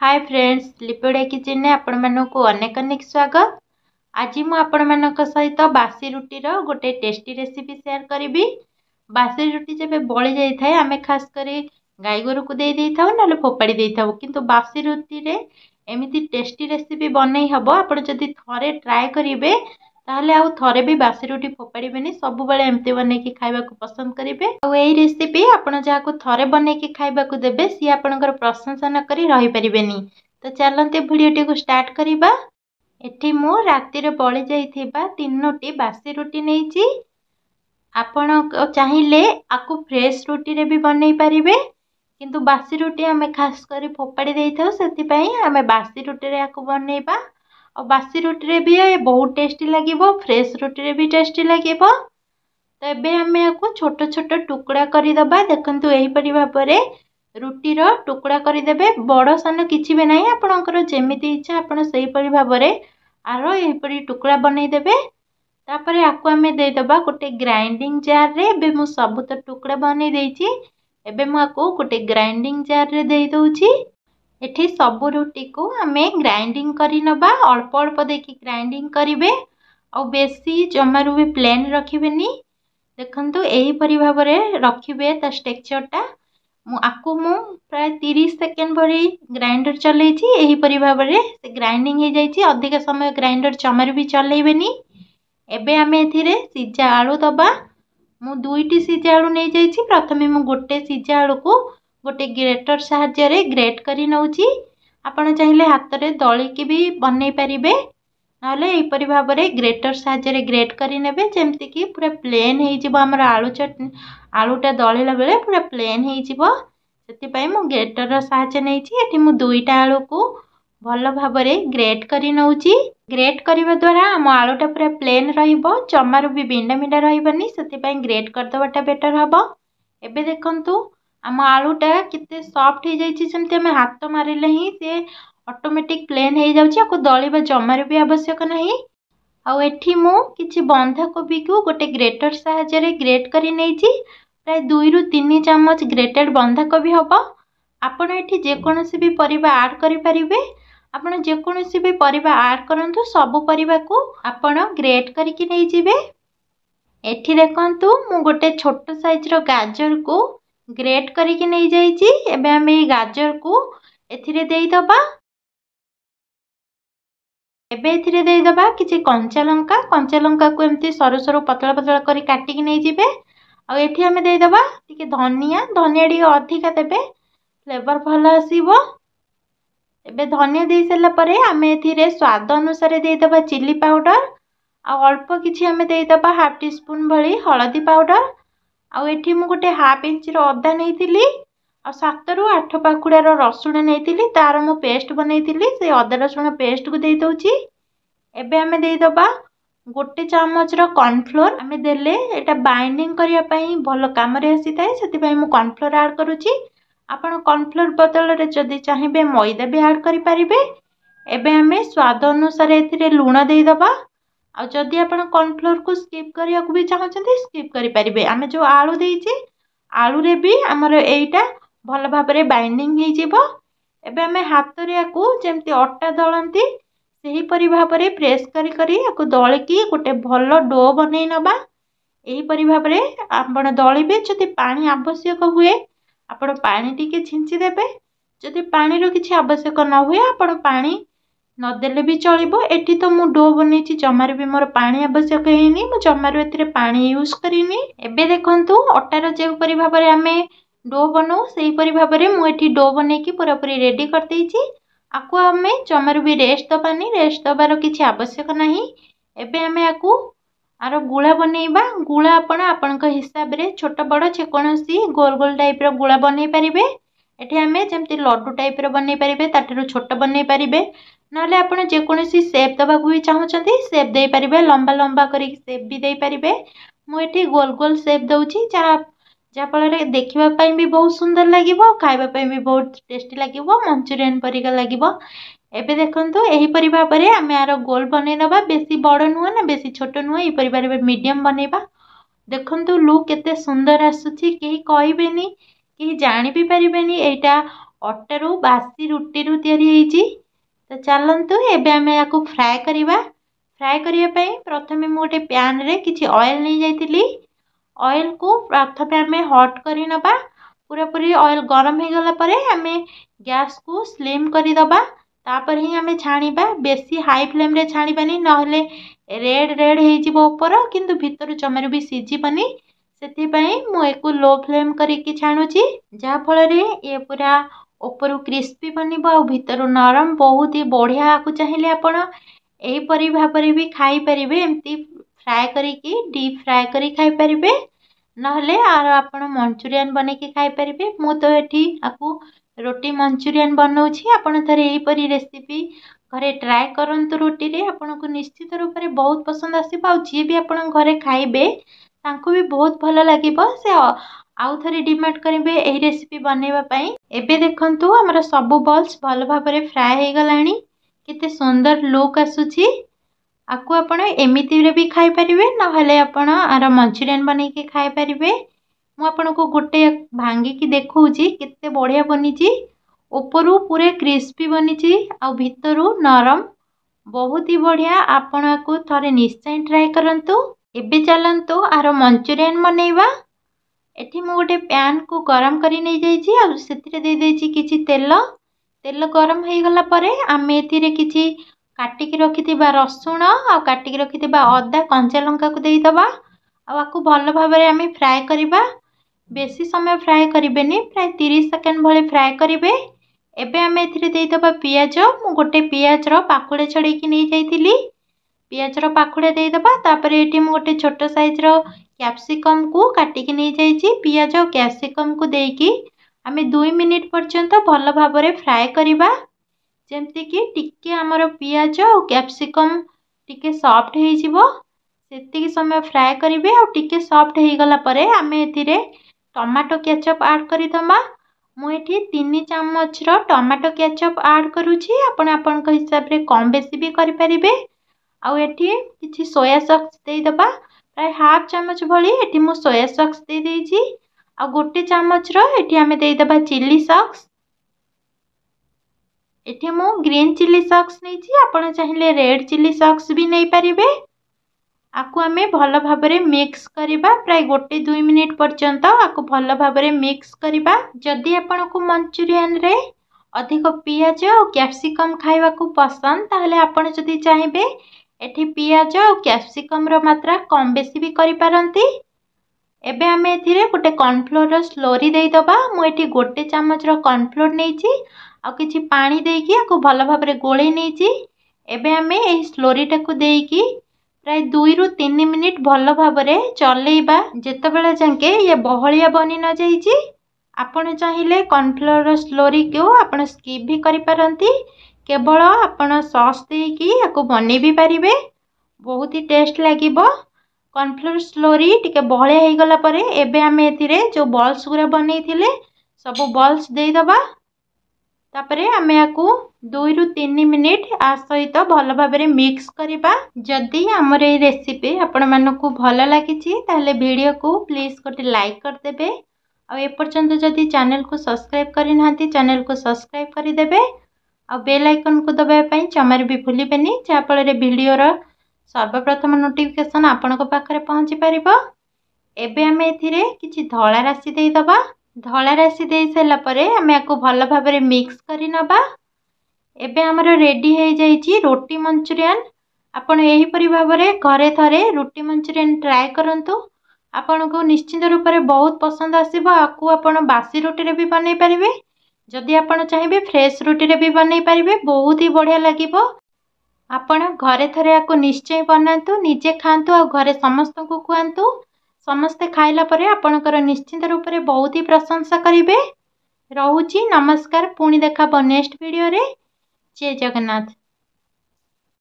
Hi friends, लिपिडा kitchen ने आपण मानकु अनेक अनेक स्वागत। आज मु आपण मानक सहित बासी रुटी रो गोटे टेस्टी रेसिपी शेयर करी। बासी रुटी जब बड़ी जाई थाए आमे खास करी गाई गोरु को दे देई थाउ नाले फोपाड़ी देई थाउ, किंतु बासी रुटी रे एमिति टेस्टी रेसिपी बनै हबो। आपण जदि थरे ट्राई करिवे ताहले आउ थरे भी बासी रुटी फोपाड़ीबेनी, सब बेले एमती बनै कि खाइबा को पसंद करिवे। आ एई रेसिपी आपण जाको थरे बनै कि खाइबा को देबे सी आपणकर प्रशंसा न करी रहि परिबेनी। तो चलते भिडियोटी को स्टार्ट करिबा। एठी मु राति रे बळी जाइथिबा 3टी बासी रुटी नेइची। आपण चाहिले आकु फ्रेश रुटी रे भी बनै परिबे, किंतु बासी रुटी हमें खास करी फोपाड़ी देई थाउ, सेति पई हमें बासी रुटी रे आकु बनैबा। और बासी रुटी रे भी बहुत टेस्टी लागिबो, फ्रेश रुटी रे भी टेस्टी लागिबो। तो एबे हमें आकु छोट छोट टुकड़ा करि दबा। देखंतु एही परि भाबरे रुटी रो टुकड़ा करि देबे, बड़ सान किछि भी नाही, आपनकर जेमिति इच्छा आपण सेही परि भाबरे आरो एही परि टुकड़ा बनै देबे। तापरे आकु हमें दे दबा गोटे ग्राइंडिंग जार रे। एबे मु सब तो टुकड़ा बनै देइछि, एबे मु आकु गोटे ग्राइंडिंग जार रे देई दोछि। एठी सब रुटी को हमें ग्राइंडिंग करि नबा, अल्प अल्प देखि ग्राइंडिंग करिवे और बेसी जमारु भी प्लेन रखिबेनी। देखंतु एही परि भाबरे रखिबे ता टेक्सचर टा। आकु मु प्राय 30 सेकेंड भरी ग्राइंडर चलैछि, एही परि भाबरे से ग्राइंडिंग हे जाइछि। अधिक समय ग्राइंडर चमर भी चलैबेनी। एबे हमें एथिरे सिजा आलू दबा। मु 2टी सिजा आलू नै जाइछि। प्रथमे मु गोटे सिजा आलू को गोटे ग्रेटर साहाय्य रे ग्रेट करि नउछि। आपण चाहिले हाथ रे दळी के भी बनै परिबे, नाले एही परि भाबरे ग्रेटर साहाय्य रे ग्रेट करि नेबे, जेमति कि पूरा प्लेन हे जिवो। हमर आलू चटनी आलूटा दळिला बेले पूरा प्लेन हे जिवो, सेति पई मु ग्रेटर रो साहाय्य नैछि। एठी मु 2टा आलू को भल भाबरे ग्रेट करि नउछि। ग्रेट करिवा द्वारा हम आलूटा पूरा प्लेन रहिबो, जमारु भी बिंडा बिंडा रहिबनी, सेति पई ग्रेट कर दबाटा बेटर हबो। एबे देखंतु हम आलूटा किते सॉफ्ट हे जाइछि, जेमति हम हाथ मारिले ही से ऑटोमेटिक प्लेन हे जाउछि, आको दळिबा जमारु भी आवश्यक नाही। आ एठी मु किछि बंधा कोबी को गोटे ग्रेटर साहाय्य रे ग्रेट करि नैछि। प्राय 2 रु 3 चम्मच ग्रेटेड बंधा कोबी हबो। आपण एठी जे कोनोसी भी परिबा ऐड करि परिबे। आपण जे कोनोसी भी परिबा ऐड करंतु, सब परिबा को आपण ग्रेट करिकि नै जिवे। एठी देखंतु मु गोटे छोट साइज रो गाजर को ग्रेट करिकि नै जाइछि। एबे हम ए गाजर को एथिरे देई दबा। एबे एथिरे देई दबा किछि कंचा लंका को एमती सरू सरू पतला पतला करी काटिकि नै जिवे। आ एठी हमें देई दबा टिके धनिया टिके अधिका देबे, फ्लेवर भल आसीबो। एबे धनिया देई सला परे हमें एथिरे स्वाद अनुसार देई दबा चिली पाउडर। आ अल्प किछि हमें देई दबा हाफ टी स्पून भली हळदी पाउडर। आ एठी मु गोटे हाफ इंच रो अदा नैतिली, आ 7 रु 8 पाखुड़ा रो रसुण नैतिली, तार मु पेस्ट बनैतिली। से अदा रसुण पेस्ट को देई दोछि। एबे हमें देई दबा गोटे चामच रो कॉर्नफ्लोर। हमें देले एटा बाइंडिंग करिया पई भलो काम रे आसी थाए, सेति पई मु कॉर्नफ्लोर ऐड करूछि। आपण कॉर्नफ्लोर बदल रे जदि चाहिबे मैदा भी ऐड करि परिबे। एबे हमें स्वाद अनुसार एथिरे लूण देई दबा। आ जदि आपण कॉर्नफ्लोर को स्किप करिया को भी चाहछन्ती स्किप करि परिबे। हमें जो आलू देइछि, आलू रे भी हमर एइटा भल भाबरे बाइंडिंग हे जिवो। एबे हमें हाथ रे को जेमति आटा दळंती सेही परि भाबरे प्रेस करी करी आको दळिकी गोटे भल डो बनै नबा। एही परि भाबरे आपण दळिबे। जदि पानी आवश्यक हुए आपण पानी टिके छिंची देबे। जदि पानी रो किछि आवश्यक न हुए आपण पानी न देले भी चलिबो। एठी तो मु डो बनैछि, जमार भी मोर पानी आवश्यक हेनी, मु जमार एथिरे पानी यूज करिनी। एबे देखंतु अटार जे परि भाबरे हमें डो बनाऊ सेही परि भाबरे मु एठी डो बनैकी पूरा पूरी रेडी कर देइछि। आकु हमें जमार भी रेस्ट दबानी, रेस्ट दबार किछि आवश्यक नाही। एबे हमें आकु आरो गुळा बनैबा। गुळा आपणक हिसाब रे छोट बड़ जेकोनसी गोल गोल टाइप रो गुळा बनै परिबे। एठी हमें जेमति लड्डू टाइप रो बनै परिबे, ताठरो छोट बनै परिबे, नाले आपण जेकोनसी शेप दबाकू भी चाहछन्ती शेप दे परिबे। लंबा लंबा करी शेप भी दे परिबे। मु एठी गोल गोल शेप दउछि, जा फल देखिबा पई भी बहुत सुंदर लागिबो, खाइबा पई भी बहुत टेस्टी लागिबो, मंचूरियन परिका लागिबो। एबे देखंतु एही परि भाबरे हमें आरो गोल बनै नबा। बेसी बड़ नुह ना बेसी छोट नुह, एही परि भाबरे मीडियम बनैबा। देखंतु लुक केते सुंदर आसुछि, केही कहबेनी, केही जानि भी परिबेनी एटा अटारू बासी रुटी तैयारी। तो चलतु एबे आमे याकू फ्राए करिबा। फ्राए करिया पई प्रथमे मु गोटे पैन रे किछि ऑयल नै जाइतिली। ऑयल को प्रथमे आमे हॉट करि नबा। पूरा पूरी ऑयल गरम हे गला परे आमे गैस को स्लिम करि दबा। तापर ही आमे छाणीबा। बेसी हाई फ्लेम रे छाणीबानी नहले रेड रेड हे जिवो ऊपर किंतु भीतर जमारे भी सिझिबनी। सेति पई मु एको लो फ्लेम करिकि छाणुची जा फल रे ए पूरा ऊपर क्रिस्पी बनिबो आ भीतर नरम बहुत ही बढ़िया। आकु चाहिए आपण एही परि भाबरे भी खाई परिबे। एमती फ्राए करिकि डीप फ्राए करि खाई परिबे नहले आर आपण मंचूरियन बनेकि खाई परिबे। मु तो एठी आकु रोटी मंचूरियन बनौछि। आपण थरे एही परि रेसिपी घरे ट्राए करंतु। रोटी रे आपण को निश्चित रूप रे बहुत पसंद आसीबो। आ जे भी आपण घरे खाइबे तांको भी बहुत भलो लागिबो। से आउ थरे डिमांड करिबे एही रेसिपी बनेबा पई। एबे देखंतु हमर सब बॉल्स भलो भाबरे फ्राए हे गलानी। केते सुंदर लुक आसुची। आकु आपण एमिति रे भी खाई परिबे नहले आपण आर मंचूरियन बनेकि खाई परिबे। मु आपण को गोटे भांगी की देखौची केते बढ़िया बनिची। ऊपरू पूरे क्रिस्पी बनिची आ भीतरू नरम बहुत ही बढ़िया। आपण को थरे निश्चय ट्राए करंतु। एबे चलंतु आर मंचूरियन बनेइबा। एठी मु गोटे पैन को गरम करि नै जाइची आ सेतिरे दे देइची किछि तेल। तेल गरम हे गला परे आमे एथिरे किछि काटिकी रखिथिबा रसुण आ काटिकी रखिथिबा अदा कंचा लंका को देई दबा। आ आकु भलो भाबरे आमे फ्राए करिबा। बेसी समय फ्राए करिबेनी प्राय 30 सेकंड भले फ्राए करिबे। एबे आमे एथिरे देई दबा पियाज। मु गोटे पियाज रो पाखुड़े छड़ेकी नै जाइतिली। पियाज रो पाखुड़े देई दबा। तापर एठी मु गोटे छोटो साइज रो कैप्सिकम को काटिकी नै जाइची। पियाज और कैप्सिकम को देकी आमे 2 मिनिट पर्यंत भलो भाबरे फ्राए करिबा। जेमति कि टिके हमर पियाज और कैप्सिकम टिके सॉफ्ट हे जिवो। सेति समय फ्राए करिवे आ टिके सॉफ्ट हे गला परे आमे एथिरे टमाटो केचप ऐड करि दमा। मु एठी 3 चम्मच रो टमाटो केचप ऐड करूची। आपण आपण को हिसाब रे कम बेसी भी करि परिबे। आ एठी किछि सोया सॉस देई दबा। प्राय हाफ चम्मच भली एठी मु सोया सॉस दे देइची। आ गोटे चम्मच रो एठी आमे देई दबा चिली सॉस। एठी मु ग्रीन चिली सॉस नैची। आपण चाहिले रेड चिली सॉस भी नै परिबे। आकु आमे भलो भाबरे मिक्स करिबा। प्राय गोटे 2 मिनिट पर्यंत आकु भलो भाबरे मिक्स करिबा। जदि आपण को मंचूरियन रे अधिक पियाज और कैप्सिकम खाइबा को पसंद ताहले आपण जदि चाहिबे एठी पियाज और कैप्सिकम रो मात्रा कम बेसी भी करि पारंती। एबे आमे एथिरे गोटे कॉर्नफ्लोर रो स्लोरी देई दबा। मु एठी गोटे चम्मच रो कॉर्नफ्लोर नैची आ किछि पानी देकी आकु भलो भाबरे गोळै नैची। एबे आमे एही स्लोरी टाकु देकी प्राय 2 रु 3 मिनिट भलो भाबरे चलेइबा। जेतेबेले जांके ये बहलिया बनि न जाइची। आपण चाहिले कॉर्नफ्लोर रो स्लोरी को आपण स्किप भी करि पारंती। केवल आपण सॉस देकी आकु बनै भी परिबे। बहुत ही टेस्ट लागिबो। कॉर्नफ्लोर स्लोरी टिके बहलिया हे गला परे एबे आमे एथिरे जो बॉल्स गुरा बनैथिले सब बॉल्स देई दबा। तापरे आमे आकु 2 रु 3 मिनिट आ सहित भलो भाबरे मिक्स करिबा। जदि हमर ए रेसिपी आपण मानको भलो लागिची ताहले वीडियो को प्लीज गोटे लाइक कर देबे। आ ए पर्यंत जदि चैनल को सब्सक्राइब करि नांती चैनल को सब्सक्राइब करि देबे। आ बेल आइकन को दबाय पई चमार भी भूलिबेनी जा फल रे वीडियो रो सर्वप्रथम नोटिफिकेशन आपनको पाखरे पहुंची परिबो। एबे आमे एथिरे किछि धळा राशि देई दबा। धळा राशि देई सैला परे आमे आकु भलो भाबरे मिक्स करि नबा। एबे हमर रेडी हे जाइची रोटी मंचूरियन। आपण एही परि भाबरे घरे थरे रोटी मंचूरियन ट्राए करंतु। आपनको निश्चित रूप रे बहुत पसंद आसीबो। आकु आपण बासी रोटी रे भी बनै परिबे। जदि आपण चाहिबे फ्रेश रोटी रे भी बनै परिबे। बहुत ही बढ़िया लागिबो। आपण घरे थरे आकु निश्चय बनातु निजे खांतु आ घरे समस्त को खुआंतु। समस्ते खाइला परे आपणकर निश्चित रूप रे बहुत ही प्रशंसा करिवे। रहुची नमस्कार। पुणी देखाबो नेक्स्ट वीडियो रे। जय जगन्नाथ।